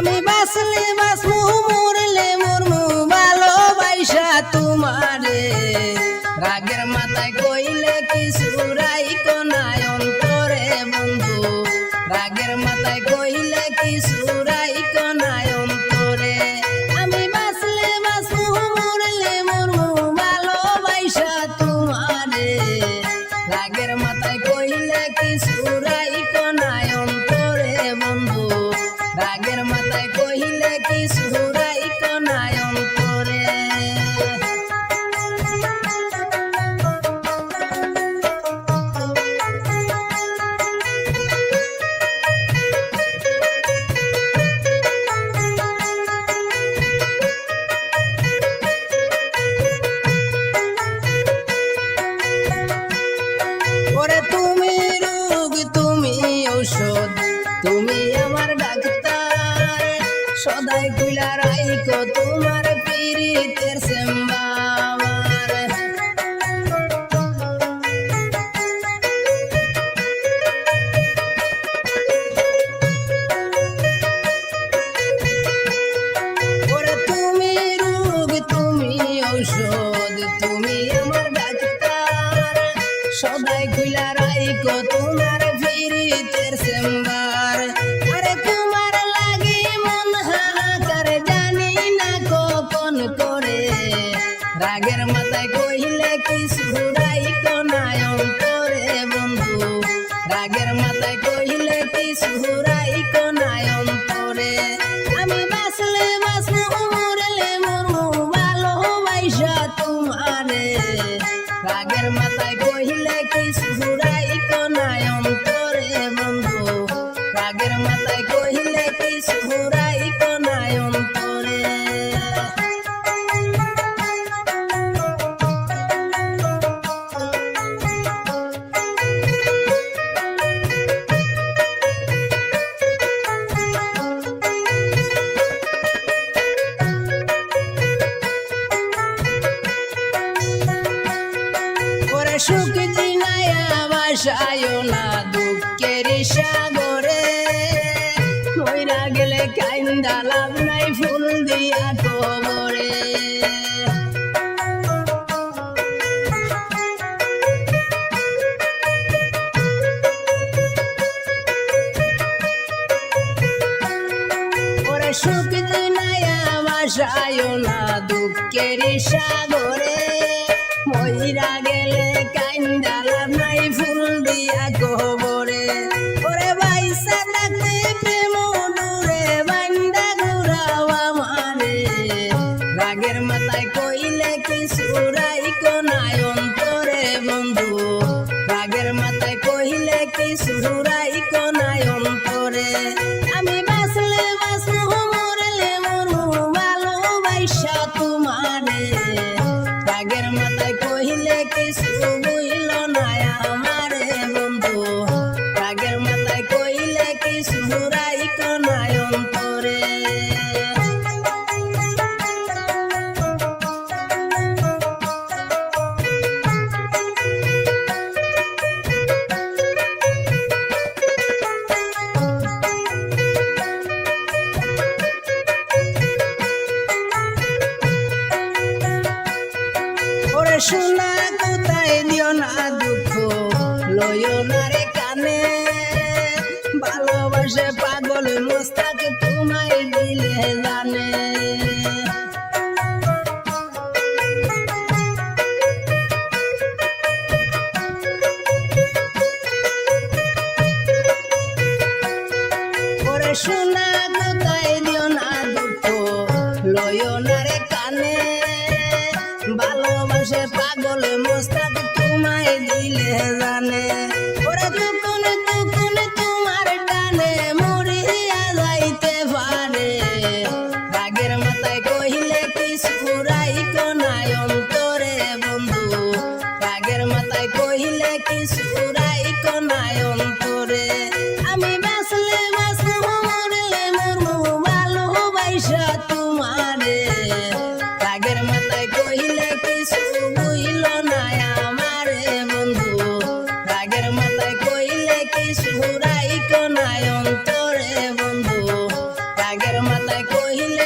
আমি বাঁচলে বাঁচবো মরলে মরমু ভালোবাসা তোমারে রাগের মাথায় কইলে কিছু রাইকো নাই অন্তরে বন্ধু রাগের মাথায় কইলে কিছু রাইকো নাই অন্তরে আমি বাঁচলে বাঁচবো মরলে মরমু ভালোবাসা তোমারে রাগের মাথায় কইলে কিছু রাইকো নাই অন্তরে বন্ধু রাগের মাথায় কইলে কিছু রাইকো নাই অন্তরে ওরে তুমি রোগ তুমি ঔষধ তুমি আমার ডাক্তার সদাই কইলা রাইকো তোমার পীড়িতের সেম্বাবার ওরে তুমি রোগ তুমি ঔষধ তুমি আমার ডাক্তার সদাই কইলা রাইকো তোমার পীড়িতের সেম্বার আরে তোমার লাগে মন হাহাকার জানি না কখন করে রাগের মাথায় কইলে কিছু রাইকো নাই অন্তরে বন্ধু রাগের মাথায় কইলে কিছু রাইকো নাই অন্তরে আমি বাঁচলে বাঁচবো মরলে মরমু ভালোবাসা তোমারে রাগের মাথায় কইলে কিছু রাইকো নাই অন্তরে বন্ধু রাগের মাথায় কইলে কিছু রাইকো নাই অন্তরে ওরে সুখ জিনায়া বাসায় না দুঃখের সাগরে মইরা গেলে কাইন্দা লাভ নাই ফুল দিয়া কবরে ওরে সুখ জিনায়া বাসায় না দুঃখের সাগরে মইরা গেলে কাইন্দা লাভ নাই ফুল দিয়া কবরে ওরে বাইসা থাকতে প্রেম ডুরে বান্দা ঘুরাও আমারে রাগের মাথায় কইলে কিছু রাইকো নাই অন্তরে বন্ধু রাগের মাথায় কইলে কিছু রাইকো নাই অন্তরে আমি বাঁচলে বাঁচবো মরলে মরমু ভালোবাসা তোমারে রাগের মাথায় কইলে কিছু বুঝল না আমারে বন্ধু রাগের মাথায় কইলে কিছু রাইকো নাই অন্তরে ওরে সোনা কোথায় দিও না দুঃখ লইও না রে কানে ভালোবাসে পাগল মোস্তাক তোমায় দিলে জানে ওরে সোনা কোথায় দিও না দুঃখ লইও না রে কানে ভালোবাসে পাগল মোস্তাক তোমায় দিলে জানে ওরে দুকুন দুকুন তোমার টানে মরিয়া যাইতে পারে রাগের মাথায় কইলে কিছু রাইকো নাই অন্তরে বন্ধু রাগের মাথায় কইলে কিছু রাইকো নাই অন্তরে আমি বাঁচলে বাঁচবো মরলে মরমু মাথায় কহিলে